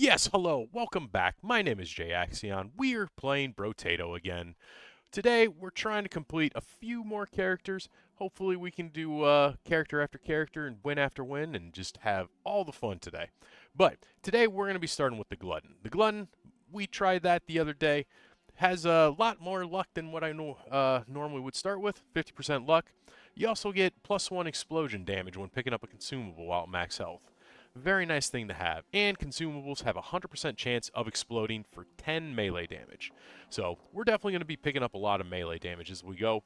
Yes, hello, welcome back. My name is Jay Axion. We're playing Brotato again. Today, we're trying to complete a few more characters. Hopefully, we can do character after character and win after win and just have all the fun today. But today, we're going to be starting with the Glutton. The Glutton, we tried that the other day. Has a lot more luck than what I normally would start with, 50% luck. You also get +1 explosion damage when picking up a consumable while at max health. Very nice thing to have. And consumables have a 100% chance of exploding for 10 melee damage. So we're definitely going to be picking up a lot of melee damage as we go.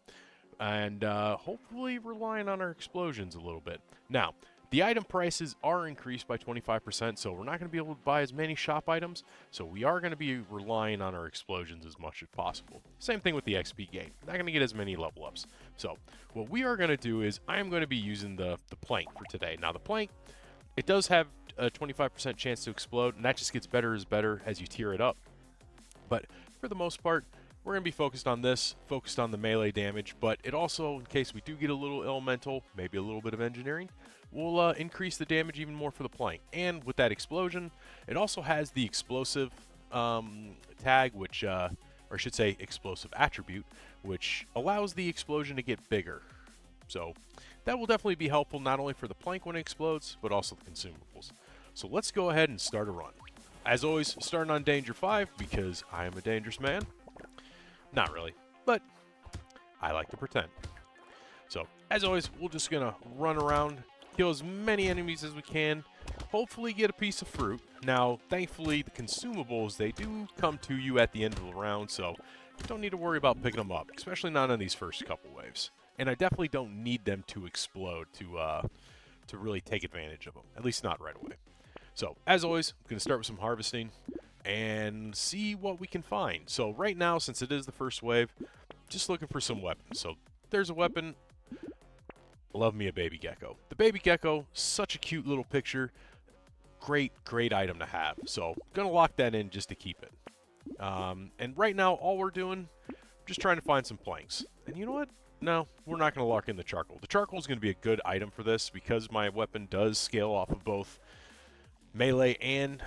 And hopefully relying on our explosions a little bit. Now, the item prices are increased by 25%, so we're not going to be able to buy as many shop items. So we are going to be relying on our explosions as much as possible. Same thing with the XP gain. Not going to get as many level ups. So what we are going to do is I am going to be using the plank for today. Now the plank, it does have a 25% chance to explode, and that just gets better as you tier it up. But for the most part, we're going to be focused on this, focused on the melee damage, but it also, in case we do get a little elemental, maybe a little bit of engineering, will increase the damage even more for the plank. And with that explosion, it also has the explosive tag, which, or I should say explosive attribute, which allows the explosion to get bigger. So that will definitely be helpful not only for the plank when it explodes, but also the consumables. So let's go ahead and start a run. As always, starting on Danger 5 because I am a dangerous man. Not really, but I like to pretend. So as always, we're just going to run around, kill as many enemies as we can, hopefully get a piece of fruit. Now, thankfully, the consumables, they do come to you at the end of the round, so you don't need to worry about picking them up, especially not on these first couple waves. And I definitely don't need them to explode to really take advantage of them, at least not right away. So, as always, I'm going to start with some harvesting and see what we can find. So right now, since it is the first wave, just looking for some weapons. So there's a weapon. Love me a baby gecko. The baby gecko, such a cute little picture. Great item to have. So going to lock that in just to keep it. And right now, all we're doing, just trying to find some planks. And you know what? No, we're not going to lock in the charcoal. The charcoal is going to be a good item for this because my weapon does scale off of both melee and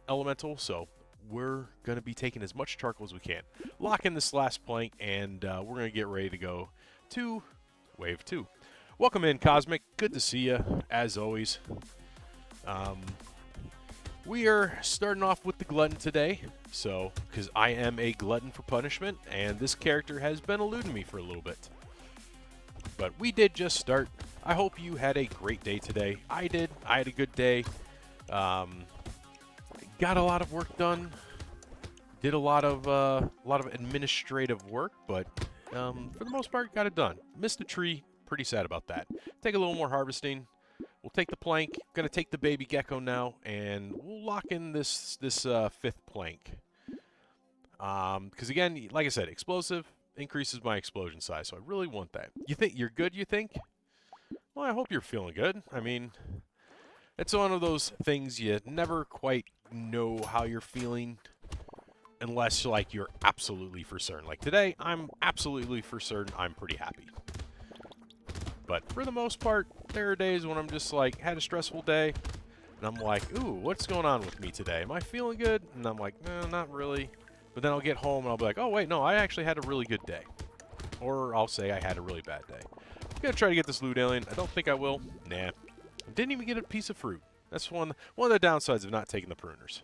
elemental, so we're going to be taking as much charcoal as we can. Lock in this last plank, and we're going to get ready to go to Wave 2. Welcome in, Cosmic. Good to see you, as always. We are starting off with the Glutton today, so because I am a glutton for punishment, and this character has been eluding me for a little bit. But we did just start. I hope you had a great day today. I did. I had a good day. Got a lot of work done. Did a lot of administrative work, but for the most part, got it done. Missed a tree. Pretty sad about that. Take a little more harvesting. We'll take the plank. Gonna take the baby gecko now, and we'll lock in this fifth plank. Because again, like I said, explosive increases my explosion size, so I really want that. You think you're good? You think? Well, I hope you're feeling good. I mean, it's one of those things you never quite know how you're feeling unless like you're absolutely for certain. Like today, I'm absolutely for certain I'm pretty happy. But for the most part, there are days when I'm just like, had a stressful day, and I'm like, ooh, what's going on with me today? Am I feeling good? And I'm like, no, not really. But then I'll get home and I'll be like, oh wait, no, I actually had a really good day. Or I'll say I had a really bad day. I'm gonna try to get this loot alien. I don't think I will. Nah. Didn't even get a piece of fruit. That's one of the downsides of not taking the pruners.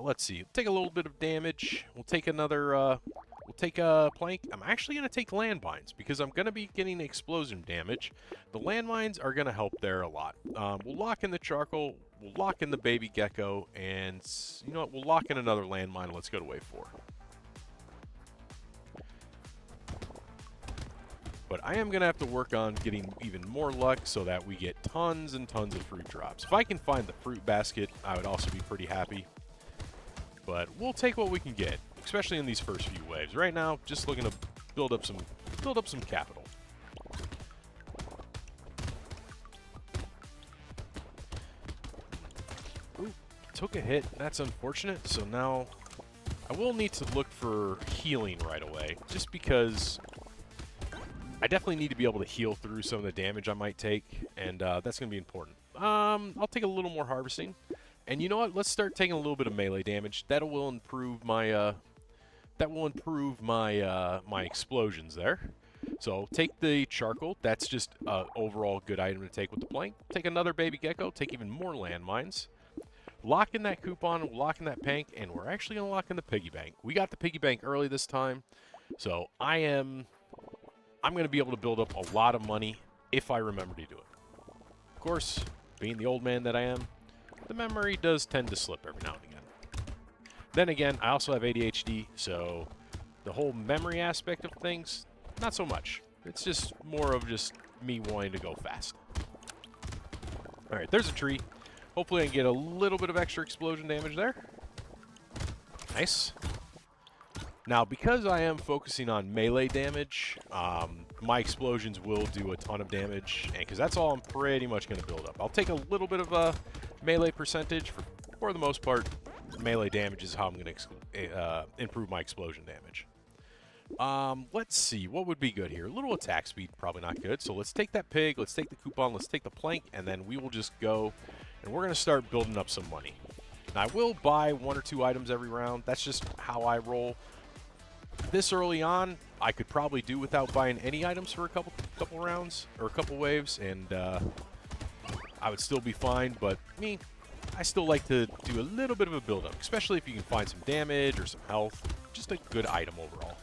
Let's see. Take a little bit of damage. We'll take another. We'll take a plank. I'm actually going to take landmines because I'm going to be getting explosion damage. The landmines are going to help there a lot. We'll lock in the charcoal. We'll lock in the baby gecko, and you know what? We'll lock in another landmine. Let's go to wave 4. But I am going to have to work on getting even more luck so that we get tons and tons of fruit drops. If I can find the fruit basket, I would also be pretty happy. But we'll take what we can get, especially in these first few waves. Right now, just looking to build up some capital. Ooh, took a hit. That's unfortunate. So now I will need to look for healing right away, just because I definitely need to be able to heal through some of the damage I might take, and that's going to be important. I'll take a little more harvesting. And you know what? Let's start taking a little bit of melee damage. That will improve my my explosions there. So take the charcoal. That's just an overall good item to take with the plank. Take another baby gecko. Take even more landmines. Lock in that coupon. Lock in that bank, and we're actually gonna lock in the piggy bank. We got the piggy bank early this time, so I'm gonna be able to build up a lot of money if I remember to do it. Of course, being the old man that I am, the memory does tend to slip every now and again. Then again, I also have ADHD, so the whole memory aspect of things, not so much. It's just more of just me wanting to go fast. Alright, there's a tree. Hopefully I can get a little bit of extra explosion damage there. Nice. Now, because I am focusing on melee damage, my explosions will do a ton of damage, and because that's all I'm pretty much going to build up. I'll take a little bit of a melee percentage. For the most part, melee damage is how I'm going to improve my explosion damage. Let's see, what would be good here? A little attack speed, probably not good. So let's take that pig, let's take the coupon, let's take the plank, and then we will just go, and we're going to start building up some money. Now, I will buy 1 or 2 items every round. That's just how I roll. This early on, I could probably do without buying any items for a couple rounds, or a couple waves, and I would still be fine, but I still like to do a little bit of a build-up, especially if you can find some damage or some health. Just a good item overall.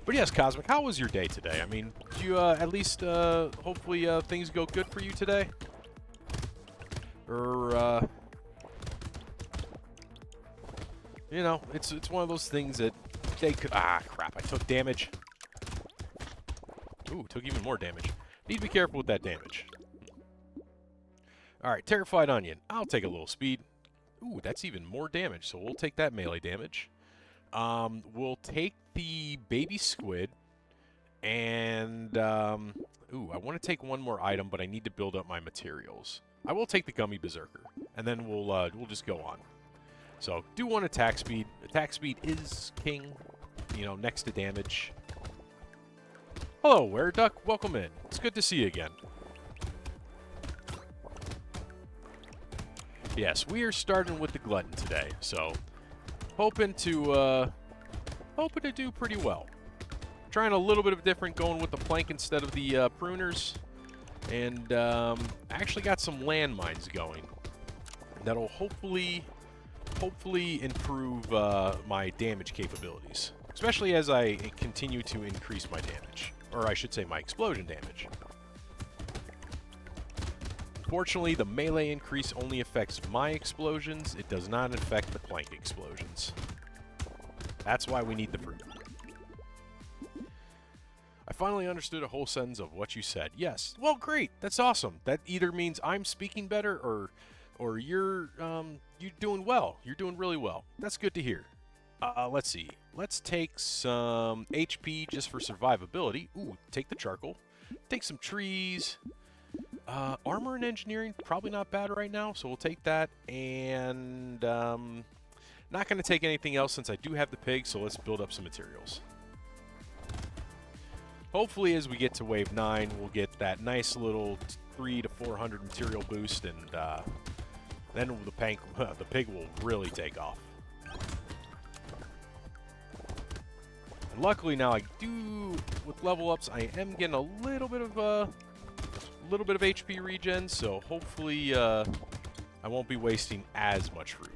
But yes, Cosmic, how was your day today? I mean, did you at least hopefully things go good for you today? Or you know, it's one of those things that they could. Ah, crap! I took damage. Ooh, took even more damage. Need to be careful with that damage. All right, Terrified Onion. I'll take a little speed. Ooh, that's even more damage. So we'll take that melee damage. We'll take the baby squid, and ooh, I want to take one more item, but I need to build up my materials. I will take the gummy berserker, and then we'll just go on. So do one attack speed. Attack speed is king, you know, next to damage. Hello, Wereduck. Welcome in. It's good to see you again. Yes, we are starting with the Glutton today, so hoping to do pretty well. Trying a little bit of different, going with the plank instead of the pruners, and I actually got some landmines going that'll hopefully improve my damage capabilities, especially as I continue to increase my damage, or I should say my explosion damage. Fortunately, the melee increase only affects my explosions. It does not affect the plank explosions. That's why we need the fruit. I finally understood a whole sentence of what you said. Yes. Well, great. That's awesome. That either means I'm speaking better or you're doing well. You're doing really well. That's good to hear. Let's see. Let's take some HP just for survivability. Ooh, take the charcoal. Take some trees. Armor and engineering, probably not bad right now, so we'll take that. And not going to take anything else since I do have the pig, so let's build up some materials. Hopefully, as we get to Wave 9, we'll get that nice little 300 to 400 material boost, and then the pig will really take off. And luckily now I do, with level ups, I am getting a little bit of HP regen, so hopefully I won't be wasting as much fruit.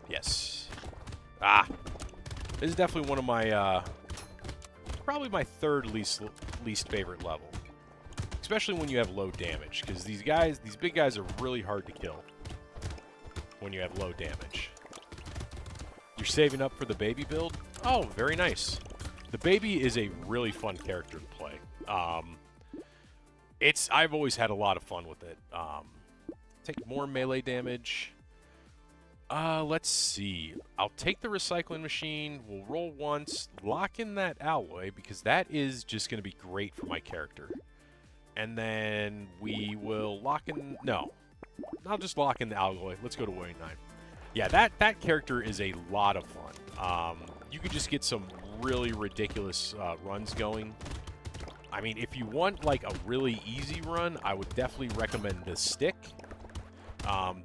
Yes. Ah! This is definitely one of my, probably my third least favorite level. Especially when you have low damage, because these big guys are really hard to kill when you have low damage. You're saving up for the baby build? Oh, very nice. The baby is a really fun character to play. I've always had a lot of fun with it. Take more melee damage. Let's see. I'll take the recycling machine. We'll roll once. Lock in that alloy, because that is just going to be great for my character. And then we will lock in... No. I'll just lock in the alloy. Let's go to Wave 9. Yeah, that character is a lot of fun. You could just get some really ridiculous runs going. I mean, if you want like a really easy run, I would definitely recommend the stick.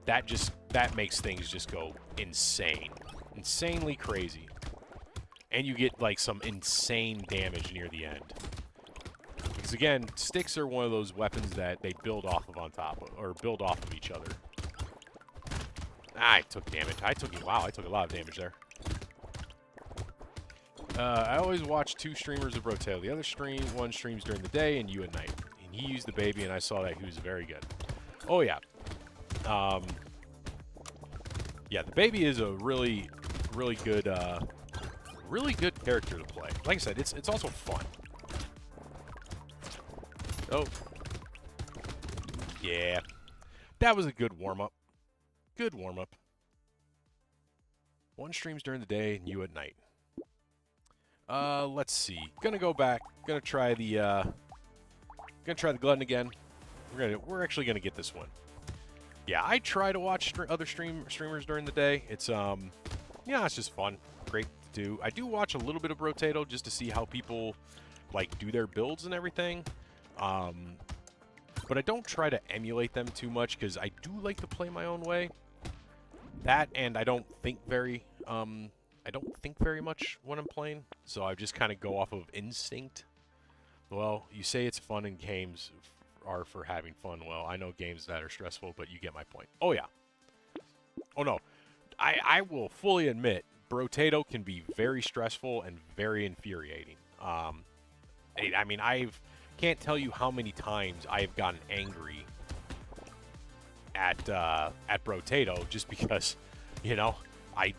That makes things just go insane, insanely crazy, and you get like some insane damage near the end. Because again, sticks are one of those weapons that they build off of build off of each other. I took damage. Wow, I took a lot of damage there. I always watch 2 streamers of Brotato. The other one streams during the day and you at night. And he used the baby, and I saw that he was very good. Oh, yeah. Yeah, the baby is a really good character to play. Like I said, it's also fun. Oh. Yeah. That was a good warm-up. Good warm-up. 1 streams during the day and you at night. Let's see. Gonna go back. Gonna try the Glutton again. We're actually gonna get this one. Yeah, I try to watch other streamers during the day. It's yeah, it's just fun. Great to do. I do watch a little bit of Brotato just to see how people like do their builds and everything. But I don't try to emulate them too much because I do like to play my own way. That, and I don't think very much when I'm playing, so I just kind of go off of instinct. Well, you say it's fun and games are for having fun. Well, I know games that are stressful, but you get my point. Oh, yeah. Oh, no. I will fully admit, Brotato can be very stressful and very infuriating. I mean, can't tell you how many times I've gotten angry at Brotato just because, you know, I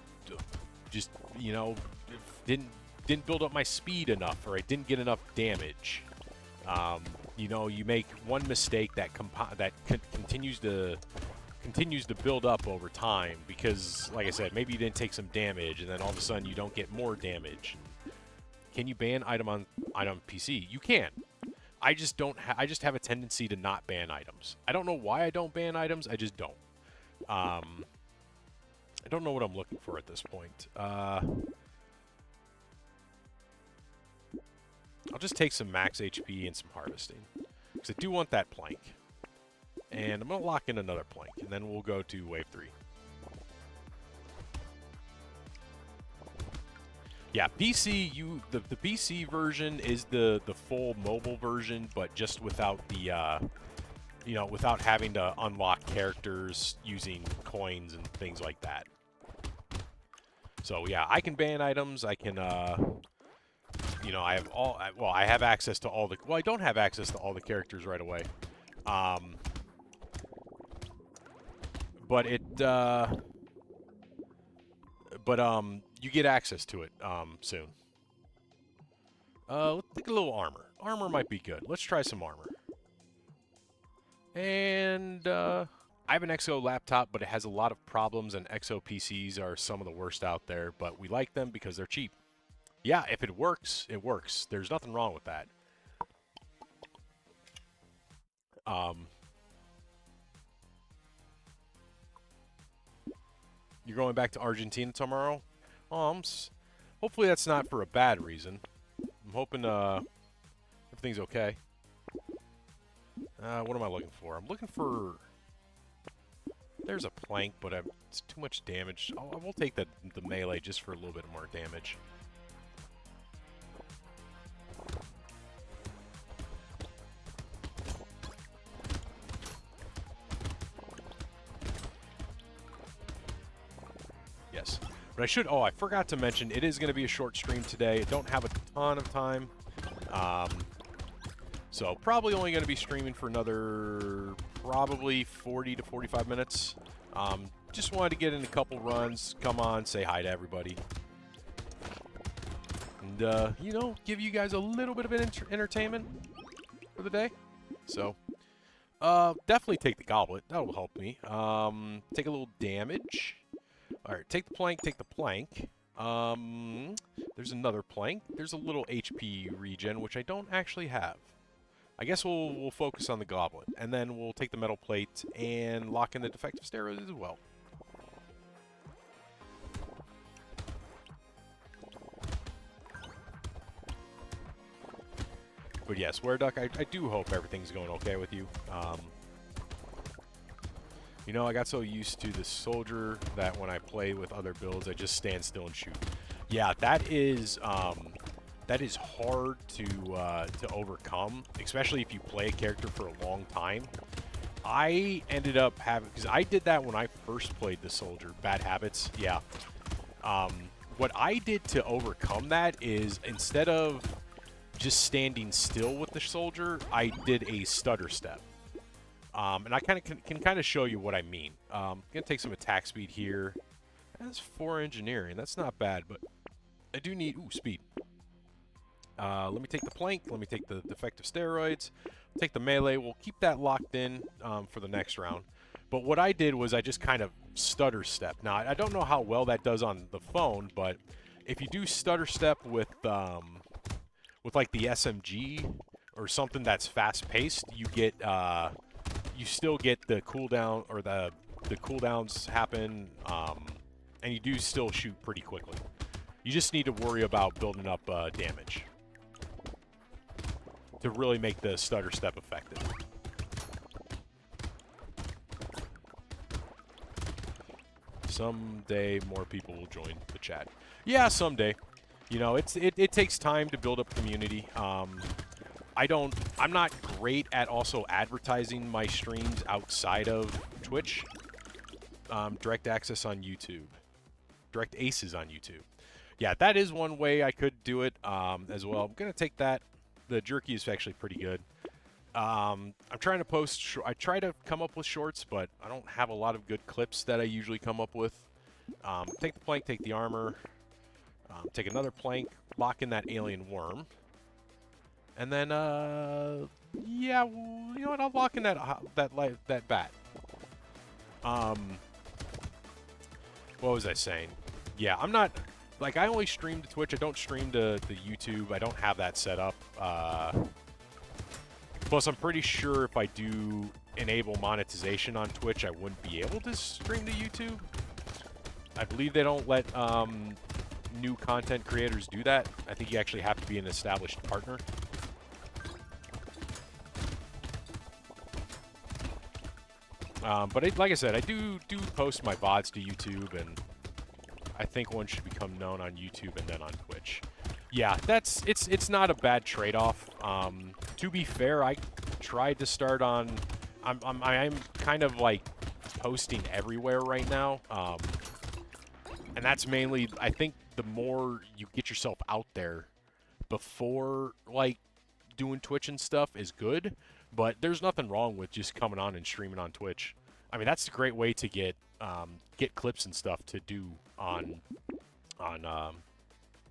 just, you know, didn't build up my speed enough, or I didn't get enough damage. You know, you make one mistake that continues to build up over time because, like I said, maybe you didn't take some damage, and then all of a sudden you don't get more damage. Can you ban item on PC? You can. I just don't. I just have a tendency to not ban items. I don't know why I don't ban items. I just don't. I don't know what I'm looking for at this point. I'll just take some max HP and some harvesting, because I do want that plank. And I'm going to lock in another plank, and then we'll go to wave 3. Yeah, PC, the PC version is the full mobile version, but just without the, you know, without having to unlock characters using coins and things like that. So yeah, I can ban items. I can, you know, I have well, I have access to all the. Well, I don't have access to all the characters right away. But you get access to it soon. Let's take a little armor. Armor might be good. Let's try some armor. And I have an XO laptop, but it has a lot of problems, and XO PCs are some of the worst out there, but we like them because they're cheap. Yeah, if it works, it works. There's nothing wrong with that. You're going back to Argentina tomorrow? Hopefully that's not for a bad reason. I'm hoping everything's okay. What am I looking for? I'm looking for... There's a plank, but it's too much damage. I will take the melee just for a little bit more damage. Yes. But I should... Oh, I forgot to mention, it is going to be a short stream today. I don't have a ton of time. So probably only going to be streaming for another probably 40 to 45 minutes. Just wanted to get in a couple runs, come on, say hi to everybody. And, you know, give you guys a little bit of entertainment for the day. So, definitely take the goblet. That'll help me. Take a little damage. Alright, take the plank, take the plank. There's another plank. There's a little HP regen, which I don't actually have. I guess we'll focus on the goblet, and then we'll take the metal plate and lock in the defective steroids as well. But yes, Were Duck, I do hope everything's going okay with you. You know, I got so used to the soldier that when I play with other builds, I just stand still and shoot. Yeah, that is hard to overcome, especially if you play a character for a long time. I ended up having, because I did that when I first played the soldier, bad habits. Yeah. What I did to overcome that is instead of just standing still with the soldier, I did a stutter step. And I kind of can kind of show you what I mean. I'm gonna take some attack speed here. That's 4 engineering. That's not bad, but I do need speed. Let me take the plank. Let me take the defective steroids. Take the melee. We'll keep that locked in for the next round. But what I did was I just kind of stutter step. Now I don't know how well that does on the phone, but if you do stutter step with like the SMG or something that's fast paced, you get you still get the cooldown, or the cooldowns happen, and you do still shoot pretty quickly. You just need to worry about building up damage to really make the stutter step effective. Someday more people will join the chat. Yeah, someday. You know, it takes time to build up community. I'm not great at also advertising my streams outside of Twitch. Direct access on YouTube. Direct aces on YouTube. Yeah, that is one way I could do it as well. I'm going to take that. The jerky is actually pretty good. I'm trying to post... I try to come up with shorts, but I don't have a lot of good clips that I usually come up with. Take the plank, take the armor. Take another plank, lock in that alien worm. And then, yeah, well, you know what? I'll lock in that bat. What was I saying? Yeah, I'm not... Like, I only stream to Twitch. I don't stream to YouTube. I don't have that set up. Plus, I'm pretty sure if I do enable monetization on Twitch, I wouldn't be able to stream to YouTube. I believe they don't let new content creators do that. I think you actually have to be an established partner. But like I said, I do post my VODs to YouTube, and I think one should become known on YouTube and then on Twitch. Yeah, it's not a bad trade-off. To be fair, I tried to start on... I'm kind of like posting everywhere right now. And that's mainly, I think the more you get yourself out there before like doing Twitch and stuff is good. But there's nothing wrong with just coming on and streaming on Twitch. I mean, that's a great way to get clips and stuff to do on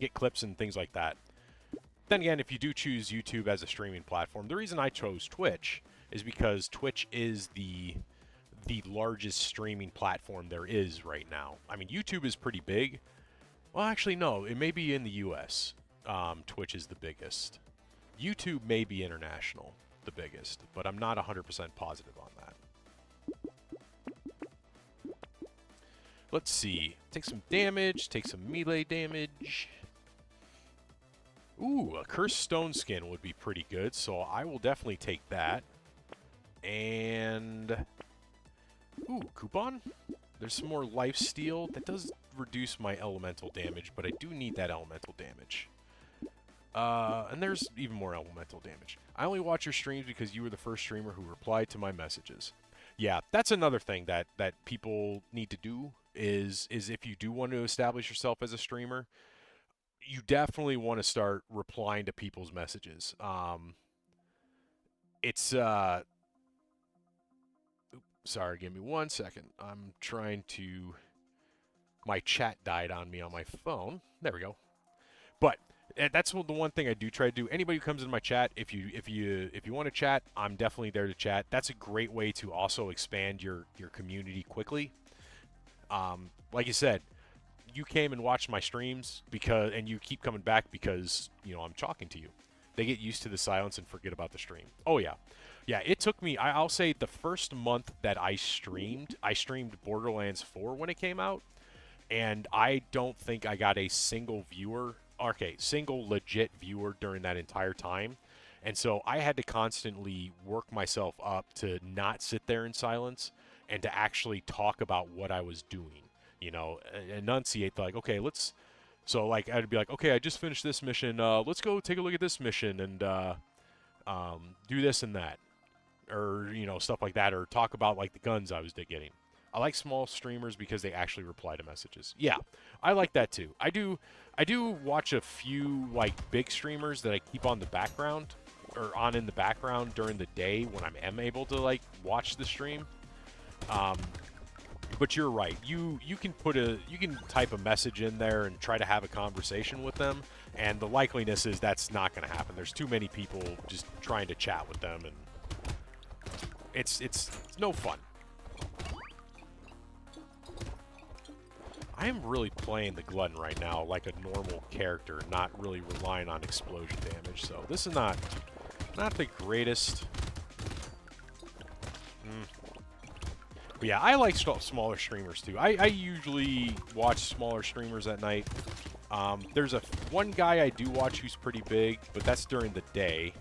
get clips and things like that. Then again, if you do choose YouTube as a streaming platform, the reason I chose Twitch is because Twitch is the largest streaming platform there is right now. I mean, YouTube is pretty big. Well, actually, no. It may be in the U.S. Twitch is the biggest. YouTube may be international, the biggest, but I'm not 100% positive on that. Let's see. Take some damage. Take some melee damage. Ooh, a cursed stone skin would be pretty good, so I will definitely take that. And... ooh, coupon? There's some more life steal. That does reduce my elemental damage, but I do need that elemental damage. And there's even more elemental damage. I only watch your streams because you were the first streamer who replied to my messages. Yeah, that's another thing that people need to do is if you do want to establish yourself as a streamer, you definitely want to start replying to people's messages. Sorry, give me 1 second. I'm trying to... my chat died on me on my phone. There we go. But that's the one thing I do try to do. Anybody who comes in my chat, if you want to chat, I'm definitely there to chat. That's a great way to also expand your community quickly. Like you said, you came and watched my streams and you keep coming back because, you know, I'm talking to you. They get used to the silence and forget about the stream. Oh, yeah. Yeah, it took me, I'll say the first month that I streamed Borderlands 4 when it came out, and I don't think I got a single viewer, single legit viewer during that entire time. And so I had to constantly work myself up to not sit there in silence and to actually talk about what I was doing. You know, enunciate like, okay, let's. So like I'd be like, okay, I just finished this mission. Let's go take a look at this mission and do this and that, or you know, stuff like that, or talk about like the guns I was getting. I like small streamers because they actually reply to messages. Yeah, I like that too. I do watch a few like big streamers that I keep on the background or on in the background during the day when I am able to like watch the stream. But you're right. You can type a message in there and try to have a conversation with them, and the likeliness is that's not going to happen. There's too many people just trying to chat with them, and it's no fun. I am really playing the Glutton right now like a normal character, not really relying on explosion damage. So this is not the greatest. But yeah, I like smaller streamers too. I usually watch smaller streamers at night. There's one guy I do watch who's pretty big, but that's during the day.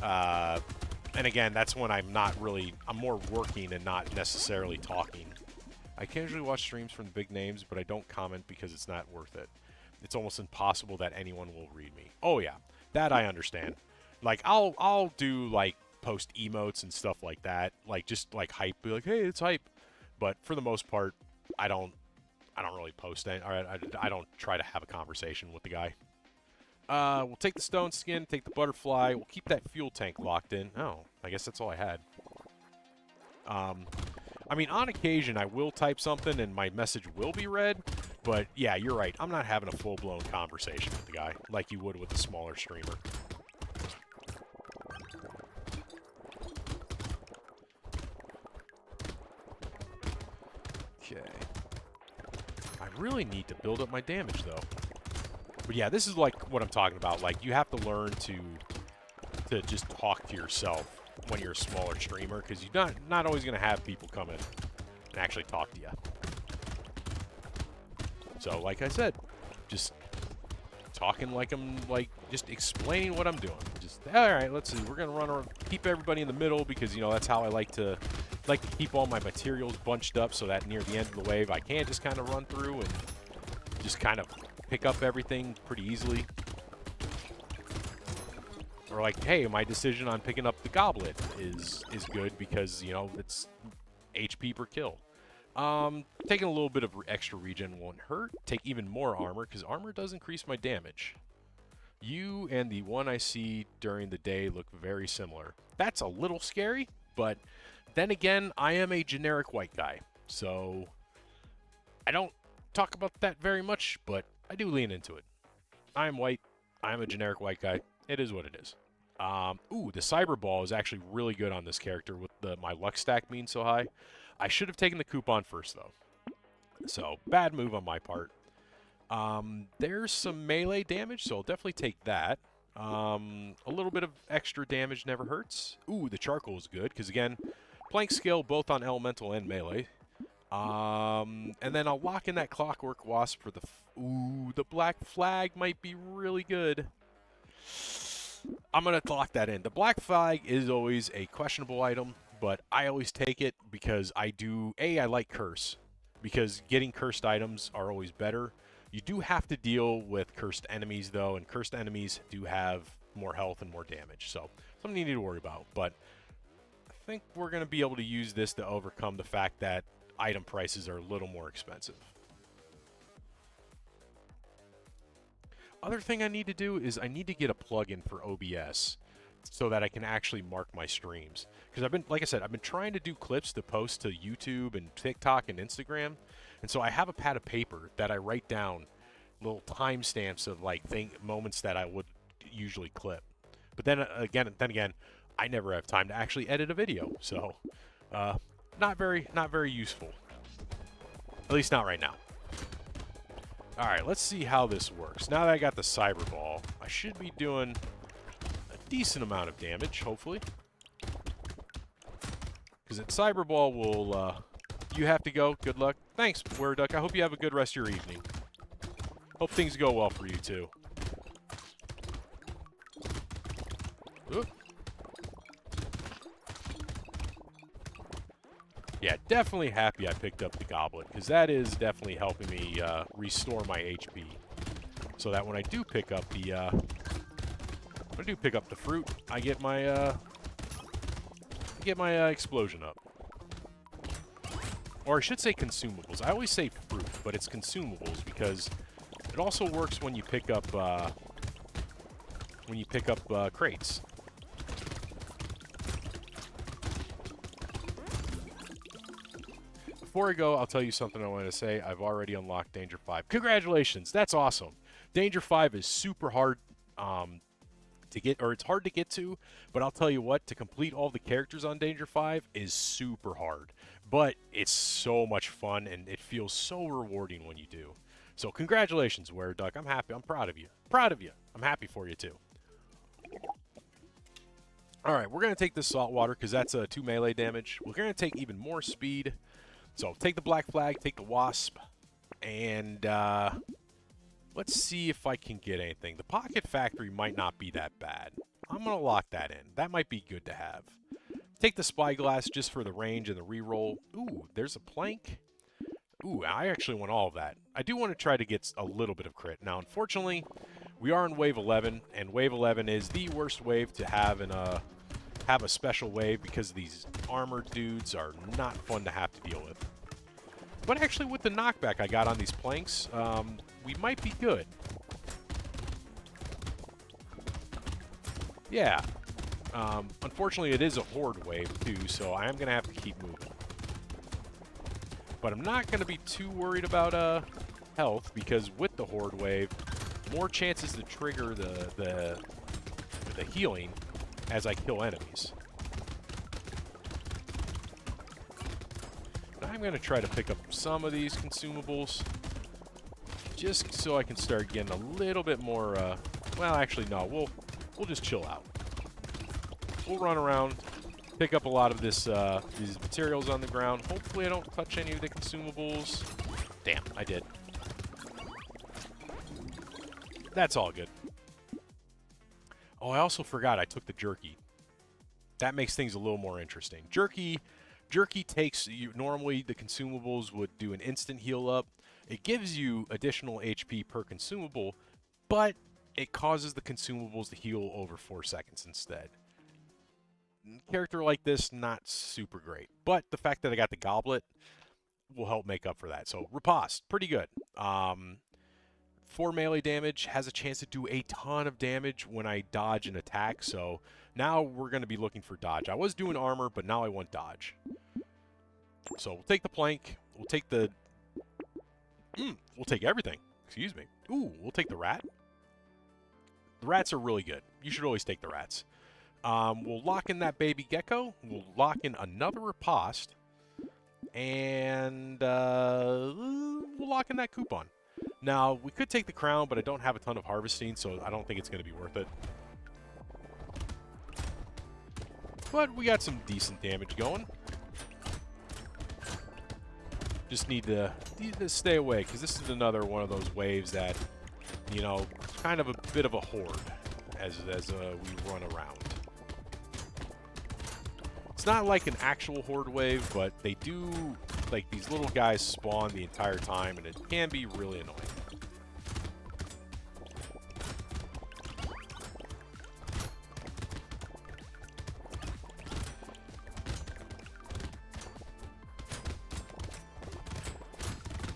And again, that's when I'm more working and not necessarily talking. I occasionally watch streams from the big names, but I don't comment because it's not worth it. It's almost impossible that anyone will read me. Oh yeah, that I understand. Like I'll do like post emotes and stuff like that, like just like hype, be like, hey, it's hype. But for the most part, I don't really post any. I don't try to have a conversation with the guy. We'll take the stone skin, take the butterfly. We'll keep that fuel tank locked in. Oh, I guess that's all I had. I mean, on occasion, I will type something and my message will be read, but yeah, you're right. I'm not having a full-blown conversation with the guy like you would with a smaller streamer. Okay. I really need to build up my damage, though. But yeah, this is like what I'm talking about. Like, you have to learn to just talk to yourself when you're a smaller streamer, because you're not always going to have people come in and actually talk to you. So, like I said, just talking like I'm, like, just explaining what I'm doing. Just, all right, let's see, we're going to run around, keep everybody in the middle, because, you know, that's how I like to keep all my materials bunched up so that near the end of the wave I can just kind of run through and just kind of pick up everything pretty easily. Or like, hey, my decision on picking up the goblet is good because, you know, it's HP per kill. Taking a little bit of extra regen won't hurt. Take even more armor, because armor does increase my damage. You and the one I see during the day look very similar. That's a little scary, but then again, I am a generic white guy, so I don't talk about that very much, but I do lean into it. I am white. I'm a generic white guy. It is what it is. Ooh, the cyber ball is actually really good on this character with my luck stack being so high. I should have taken the coupon first, though. So, bad move on my part. There's some melee damage, so I'll definitely take that. A little bit of extra damage never hurts. Ooh, the charcoal is good, because again, plank skill both on elemental and melee. And then I'll lock in that clockwork wasp for the... Ooh, the black flag might be really good. I'm going to lock that in. The black flag is always a questionable item, but I always take it because I like curse. Because getting cursed items are always better. You do have to deal with cursed enemies, though, and cursed enemies do have more health and more damage. So, something you need to worry about. But I think we're going to be able to use this to overcome the fact that item prices are a little more expensive. Other thing I need to do is I need to get a plugin for OBS so that I can actually mark my streams. Because like I said, I've been trying to do clips to post to YouTube and TikTok and Instagram. And so I have a pad of paper that I write down little timestamps of like moments that I would usually clip. But then again, I never have time to actually edit a video. So not very useful. At least not right now. Alright, let's see how this works. Now that I got the cyber ball, I should be doing a decent amount of damage, hopefully. Because at cyber ball will, you have to go. Good luck. Thanks, Werduck. I hope you have a good rest of your evening. Hope things go well for you, too. Oop. Yeah, definitely happy I picked up the goblet, because that is definitely helping me restore my HP. So that when I do pick up the fruit, I get my explosion up. Or I should say consumables. I always say fruit, but it's consumables because it also works when you pick up crates. Before I go, I'll tell you something I want to say. I've already unlocked Danger 5. Congratulations! That's awesome. Danger 5 is super hard to get, or it's hard to get to, but I'll tell you what, to complete all the characters on Danger 5 is super hard. But it's so much fun, and it feels so rewarding when you do. So congratulations, Wereduck. I'm happy. I'm proud of you. Proud of you. I'm happy for you, too. Alright, we're going to take this salt water, because that's 2 melee damage. We're going to take even more speed. So take the black flag, take the wasp, and let's see if I can get anything. The pocket factory might not be that bad. I'm going to lock that in. That might be good to have. Take the spyglass just for the range and the reroll. Ooh, there's a plank. Ooh, I actually want all of that. I do want to try to get a little bit of crit. Now, unfortunately, we are in Wave 11, and Wave 11 is the worst wave to have in a special wave because these armored dudes are not fun to have to deal with. But actually, with the knockback I got on these planks, we might be good. Yeah. Unfortunately, it is a horde wave, too, so I am going to have to keep moving. But I'm not going to be too worried about health, because with the horde wave, more chances to trigger the healing as I kill enemies. I'm going to try to pick up some of these consumables, just so I can start getting a little bit more, well, actually, no, we'll just chill out. We'll run around, pick up a lot of these materials on the ground. Hopefully I don't touch any of the consumables. Damn, I did. That's all good. Oh, I also forgot I took the jerky. That makes things a little more interesting. Jerky takes, normally the consumables would do an instant heal up. It gives you additional HP per consumable, but it causes the consumables to heal over 4 seconds instead. Character like this, not super great. But the fact that I got the goblet will help make up for that. So, Riposte, pretty good. 4 melee damage, has a chance to do a ton of damage when I dodge an attack. So, now we're going to be looking for dodge. I was doing armor, but now I want dodge. So, we'll take the plank. We'll take the... we'll take everything. Excuse me. Ooh, we'll take the rat. The rats are really good. You should always take the rats. We'll lock in that baby gecko. We'll lock in another riposte. And we'll lock in that coupon. Now, we could take the crown, but I don't have a ton of harvesting, so I don't think it's going to be worth it. But we got some decent damage going. Just need to stay away, because this is another one of those waves that, you know, kind of a bit of a horde as we run around. It's not like an actual horde wave, but they do, like, these little guys spawn the entire time, and it can be really annoying.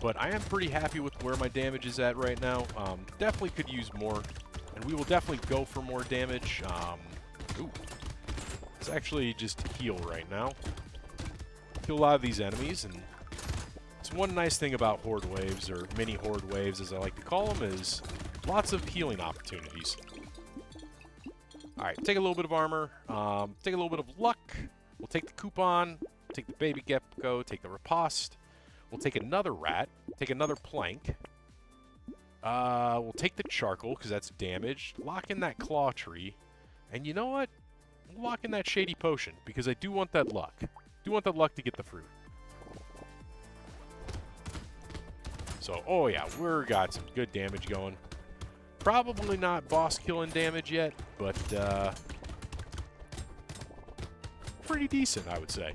But I am pretty happy with where my damage is at right now. Definitely could use more, and we will definitely go for more damage. Ooh. Let's actually just heal right now. Kill a lot of these enemies, and it's one nice thing about horde waves, or mini horde waves as I like to call them, is lots of healing opportunities. Alright, take a little bit of armor, take a little bit of luck. We'll take the coupon, take the baby gecko, take the riposte. We'll take another rat, take another plank. We'll take the charcoal, because that's damage. Lock in that claw tree. And you know what? We'll lock in that shady potion, because I do want that luck. I do want that luck to get the fruit. So, oh yeah, we've got some good damage going. Probably not boss killing damage yet, but pretty decent, I would say.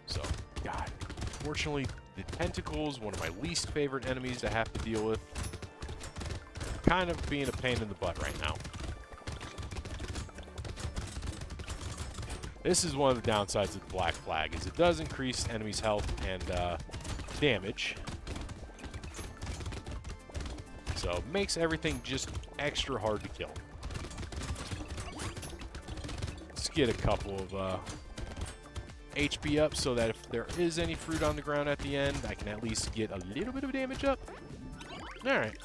So, God, unfortunately, the tentacles, one of my least favorite enemies to have to deal with. Kind of being a pain in the butt right now. This is one of the downsides of the Black Flag, is it does increase enemies' health and damage. So it makes everything just extra hard to kill. Let's get a couple of HP up so that if there is any fruit on the ground at the end, I can at least get a little bit of damage up. Alright.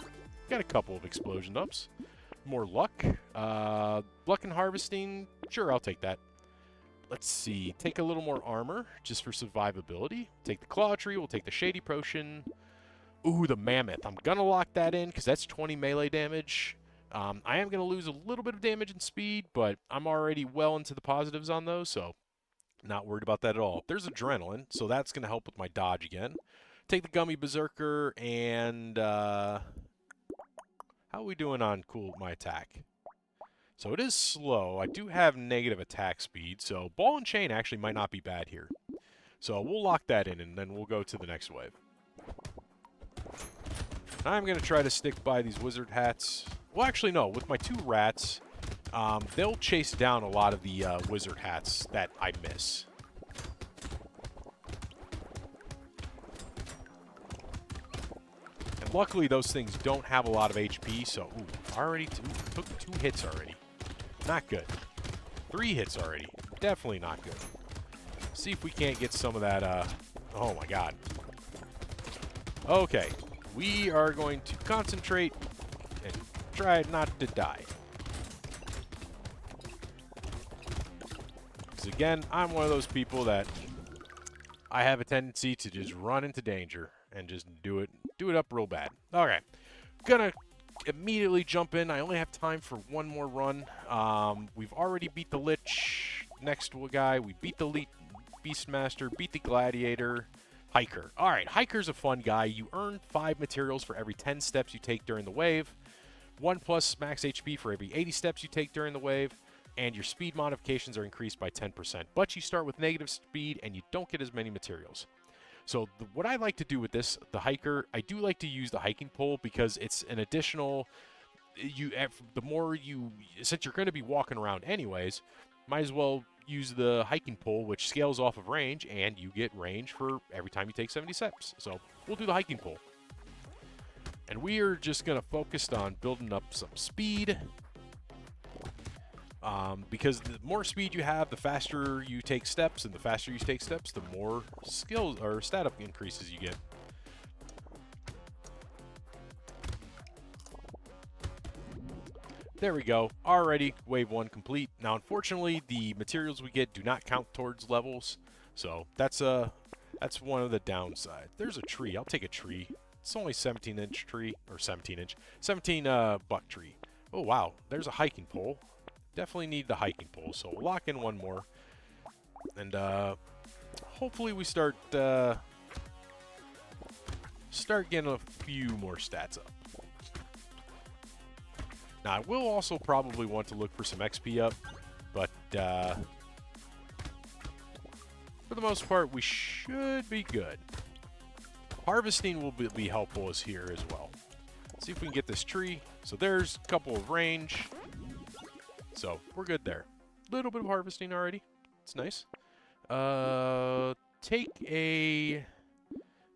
Got a couple of explosion ups. More luck. Luck and harvesting. Sure, I'll take that. Let's see. Take a little more armor just for survivability. Take the claw tree. We'll take the shady potion. Ooh, the mammoth. I'm going to lock that in because that's 20 melee damage. I am going to lose a little bit of damage and speed, but I'm already well into the positives on those, so not worried about that at all. There's adrenaline, so that's going to help with my dodge again. Take the gummy berserker and... how are we doing on my attack? So it is slow. I do have negative attack speed, so ball and chain actually might not be bad here. So we'll lock that in, and then we'll go to the next wave. I'm going to try to stick by these wizard hats. Well, actually, no. With my 2 rats, they'll chase down a lot of the wizard hats that I miss. And luckily, those things don't have a lot of HP, so... Ooh, already took 2 hits already. Not good. 3 hits already. Definitely not good. See if we can't get some of that, oh my god. Okay. We are going to concentrate and try not to die. Because again, I'm one of those people that I have a tendency to just run into danger and just do it up real bad. Okay. Gonna immediately jump in. I only have time for one more run. We've already beat the Lich next to a guy. We beat the Beastmaster, beat the Gladiator. Hiker. Alright, Hiker's a fun guy. You earn 5 materials for every 10 steps you take during the wave. 1 plus max HP for every 80 steps you take during the wave. And your speed modifications are increased by 10%. But you start with negative speed and you don't get as many materials. So what I like to do with this, the Hiker, I do like to use the hiking pole because it's an additional... the more you... Since you're going to be walking around anyways, might as well use the hiking pole, which scales off of range, and you get range for every time you take 70 steps. So we'll do the hiking pole. And we are just going to focus on building up some speed. Because the more speed you have, the faster you take steps, and the faster you take steps, the more skills or stat up increases you get. There we go. Already, wave 1 complete. Now, unfortunately, the materials we get do not count towards levels, so that's one of the downsides. There's a tree. I'll take a tree. It's only 17-inch tree, or 17-inch, 17 buck tree. Oh wow, there's a hiking pole. Definitely need the hiking pole, so we'll lock in one more, and hopefully we start getting a few more stats up. Now, I will also probably want to look for some XP up, but for the most part, we should be good. Harvesting will be helpful as here as well. Let's see if we can get this tree. So there's a couple of range. So we're good there. Little bit of harvesting already. It's nice. Take a...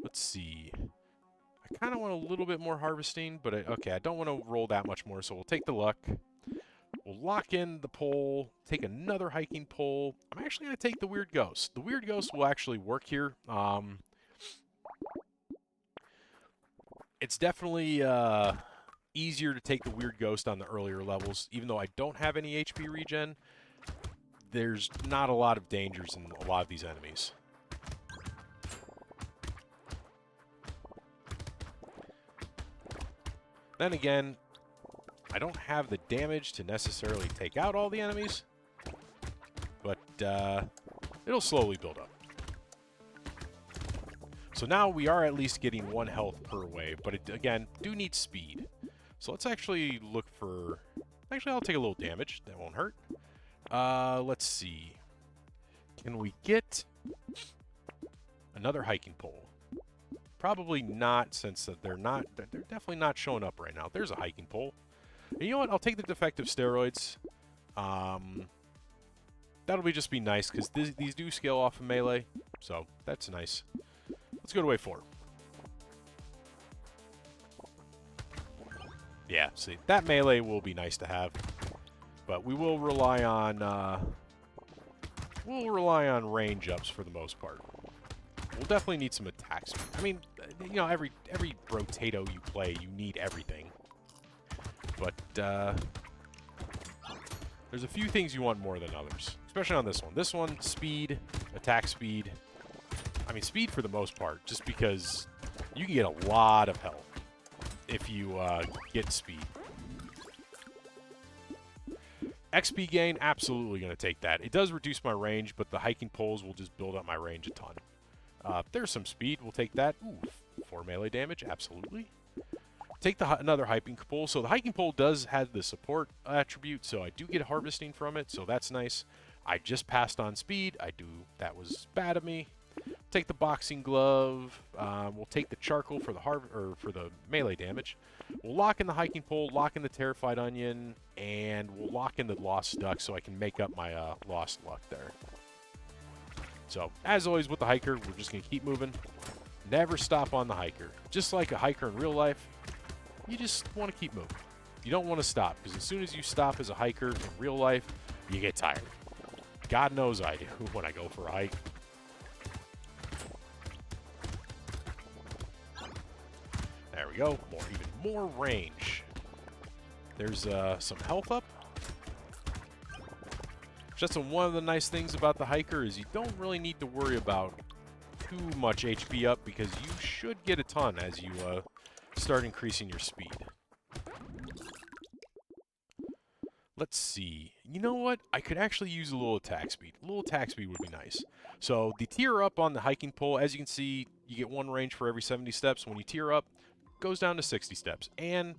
Let's see. I kind of want a little bit more harvesting, but okay, I don't want to roll that much more, so we'll take the luck. We'll lock in the pole, take another hiking pole. I'm actually going to take the Weird Ghost. The Weird Ghost will actually work here. It's definitely easier to take the Weird Ghost on the earlier levels. Even though I don't have any HP regen, there's not a lot of dangers in a lot of these enemies. Then again, I don't have the damage to necessarily take out all the enemies, but it'll slowly build up. So now we are at least getting 1 health per wave, but it, again, do need speed. So let's actually look for... Actually, I'll take a little damage. That won't hurt. Let's see. Can we get another hiking pole? Probably not, since they're definitely not showing up right now. There's a hiking pole. And you know what? I'll take the defective steroids. That'll just be nice, because these do scale off of melee. So, that's nice. Let's go to wave 4. Yeah, see, that melee will be nice to have. But we will rely on, range ups for the most part. We'll definitely need some attack speed. I mean, you know, every Brotato you play, you need everything. But, there's a few things you want more than others. Especially on this one. This one, speed, attack speed. I mean, speed for the most part, just because you can get a lot of health if you get speed. XP gain, absolutely going to take that. It does reduce my range, but the hiking poles will just build up my range a ton. There's some speed. We'll take that. Ooh, 4 melee damage, absolutely. Take another hiking pole. So the hiking pole does have the support attribute, so I do get harvesting from it, so that's nice. I just passed on speed. That was bad of me. Take the boxing glove. We'll take the charcoal for the melee damage. We'll lock in the hiking pole, lock in the terrified onion, and we'll lock in the lost duck so I can make up my lost luck there. So, as always with the hiker, we're just going to keep moving. Never stop on the hiker. Just like a hiker in real life, you just want to keep moving. You don't want to stop, because as soon as you stop as a hiker in real life, you get tired. God knows I do when I go for a hike. There we go. Even more range. There's some health up. Just one of the nice things about the hiker is you don't really need to worry about too much HP up, because you should get a ton as you start increasing your speed. Let's see. You know what? I could actually use a little attack speed. A little attack speed would be nice. So the tier up on the hiking pole, as you can see, you get 1 range for every 70 steps. When you tier up, it goes down to 60 steps, and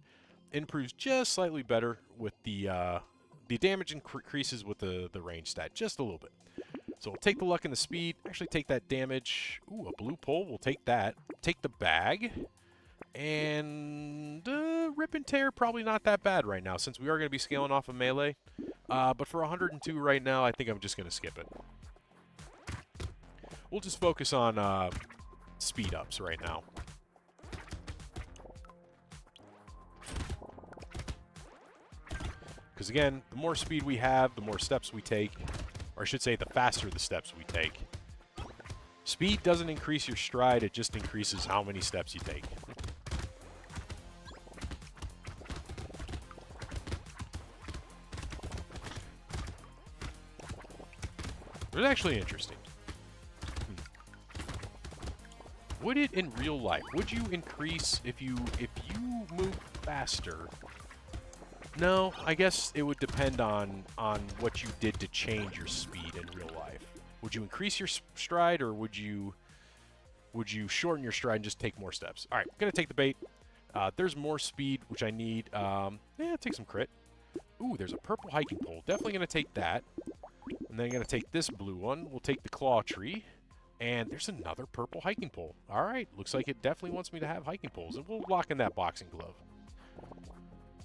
improves just slightly better with the damage increases with the range stat just a little bit. So we'll take the luck and the speed. Actually take that damage. Ooh, a blue pole. We'll take that. Take the bag. And rip and tear, probably not that bad right now, since we are going to be scaling off of melee. But for 102 right now, I think I'm just going to skip it. We'll just focus on speed ups right now. Because again, the more speed we have, the more steps we take. Or I should say, the faster the steps we take. Speed doesn't increase your stride, it just increases how many steps you take. It's actually interesting. Would it in real life? Would you increase if you move faster? No, I guess it would depend on what you did to change your speed in real life. Would you increase your stride, or would you shorten your stride and just take more steps? All right, gonna take the bait. There's more speed, which I need. Yeah, take some crit. Ooh, there's a purple hiking pole. Definitely gonna take that. And then I'm gonna take this blue one. We'll take the claw tree. And there's another purple hiking pole. All right, looks like it definitely wants me to have hiking poles, and we'll lock in that boxing glove.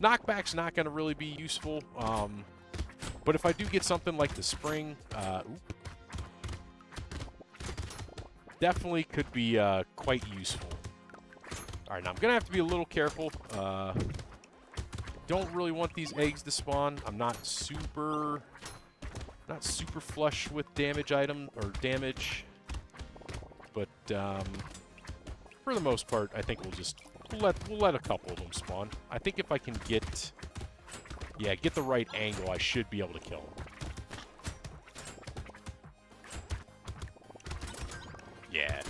Knockback's not going to really be useful, but if I do get something like the spring, definitely could be quite useful. All right, now I'm going to have to be a little careful. Don't really want these eggs to spawn. I'm not super flush with damage damage, but for the most part, I think we'll let a couple of them spawn. I think if I can get the right angle, I should be able to kill them. Yeah.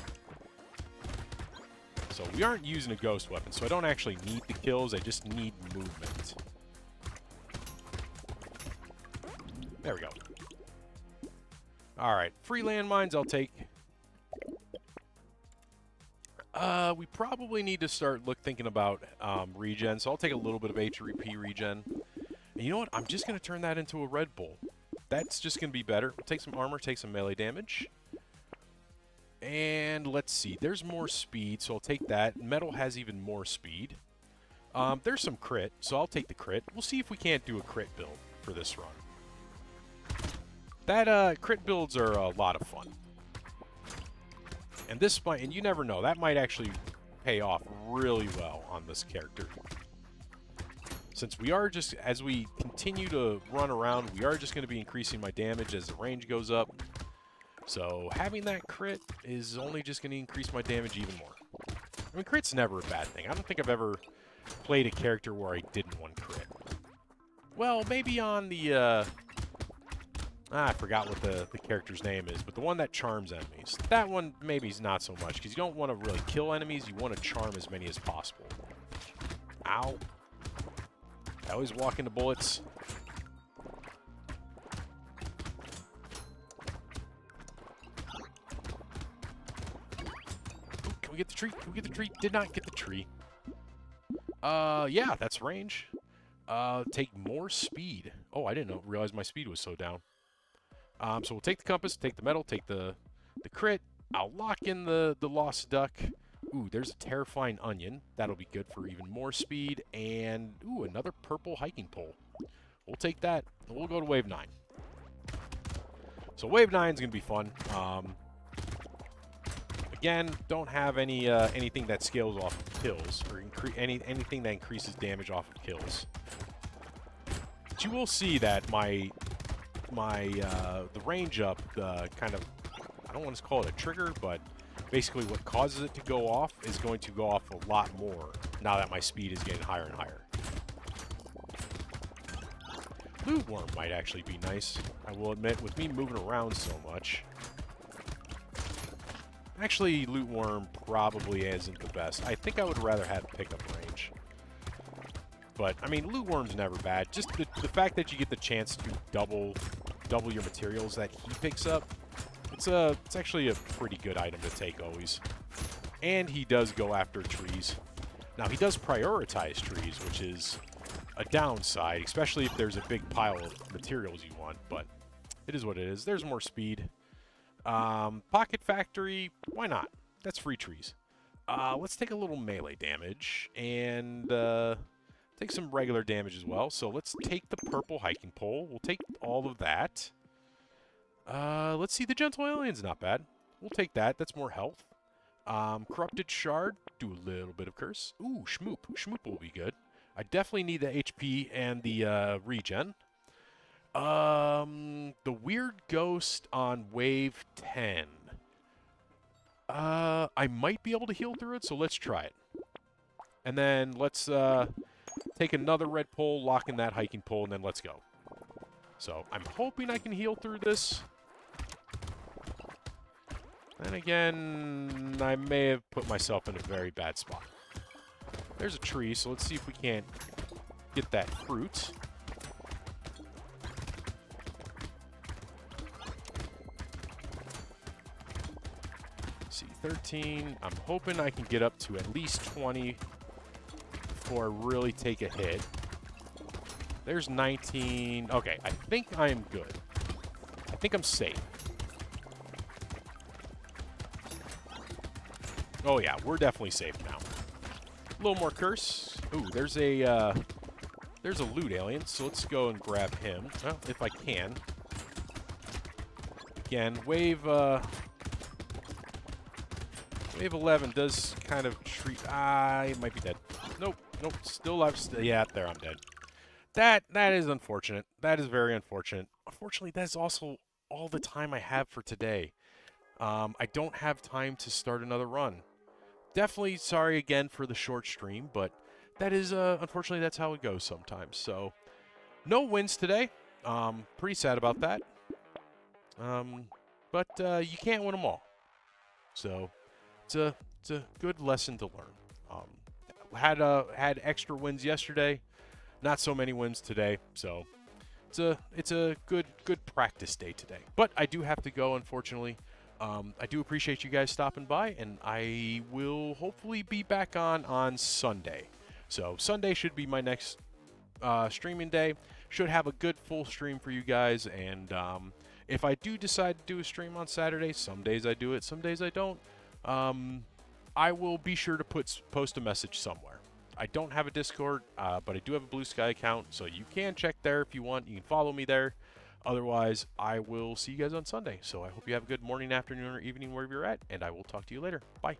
So we aren't using a ghost weapon, so I don't actually need the kills, I just need movement. There we go. Alright, free landmines I'll take. We probably need to start thinking about regen, so I'll take a little bit of HP regen. And you know what? I'm just going to turn that into a Red Bull. That's just going to be better. Take some armor, take some melee damage. And let's see. There's more speed, so I'll take that. Metal has even more speed. There's some crit, so I'll take the crit. We'll see if we can't do a crit build for this run. That crit builds are a lot of fun. And this might, and you never know, that might actually pay off really well on this character. Since we are just, as we continue to run around, we are just going to be increasing my damage as the range goes up. So having that crit is only just going to increase my damage even more. I mean, crit's never a bad thing. I don't think I've ever played a character where I didn't want crit. Well, maybe on the, I forgot what the character's name is, but the one that charms enemies. That one maybe is not so much, because you don't want to really kill enemies, you want to charm as many as possible. Ow. I always walk into bullets. Ooh, can we get the tree? Can we get the tree? Did not get the tree. Yeah, that's range. Take more speed. Oh, I didn't realize my speed was so down. So we'll take the compass, take the metal, take the crit. I'll lock in the lost duck. Ooh, there's a terrifying onion. That'll be good for even more speed. And, ooh, another purple hiking pole. We'll take that. And we'll go to wave 9. So wave 9 is going to be fun. Again, don't have any anything that scales off of kills, or anything that increases damage off of kills. But you will see that the range up, kind of, I don't want to call it a trigger, but basically what causes it to go off is going to go off a lot more now that my speed is getting higher and higher. Loot worm might actually be nice, I will admit, with me moving around so much. Actually, loot worm probably isn't the best. I think I would rather have pickup range. But, I mean, loot worm's never bad. Just the fact that you get the chance to double your materials that he picks up, it's actually a pretty good item to take always. And he does go after trees. Now, he does prioritize trees, which is a downside, especially if there's a big pile of materials you want, but it is what it is. There's more speed. Pocket Factory, why not? That's free trees. Let's take a little melee damage, and take some regular damage as well. So let's take the purple hiking pole. We'll take all of that. Let's see, the Gentle Alien's not bad. We'll take that. That's more health. Corrupted Shard, do a little bit of curse. Ooh, Shmoop. Shmoop will be good. I definitely need the HP and the regen. The Weird Ghost on wave 10. I might be able to heal through it, so let's try it. And then let's take another red pole, lock in that hiking pole, and then let's go. So I'm hoping I can heal through this. And again, I may have put myself in a very bad spot. There's a tree, so let's see if we can't get that fruit. See, 13. I'm hoping I can get up to at least 20 before I really take a hit. There's 19. Okay, I think I am good. I think I'm safe. Oh yeah, we're definitely safe now. A little more curse. Ooh, there's a loot alien, so let's go and grab him. Well, if I can. Again, wave 11 does kind of treat. I might be dead. Nope, still alive. Yeah, there, I'm dead. That is unfortunate. That is very unfortunate. Unfortunately, that's also all the time I have for today. I don't have time to start another run. Definitely sorry again for the short stream, but that is, unfortunately, that's how it goes sometimes. So, no wins today. Pretty sad about that. But you can't win them all. So, it's a good lesson to learn. Had extra wins yesterday, not so many wins today. So, it's a good practice day today. But I do have to go, unfortunately. I do appreciate you guys stopping by, and I will hopefully be back on Sunday. So Sunday should be my next streaming day. Should have a good full stream for you guys, and if I do decide to do a stream on Saturday, some days I do it, some days I don't. I will be sure to post a message somewhere. I don't have a Discord, but I do have a Blue Sky account, so you can check there if you want. You can follow me there. Otherwise, I will see you guys on Sunday. So I hope you have a good morning, afternoon, or evening wherever you're at, and I will talk to you later. Bye.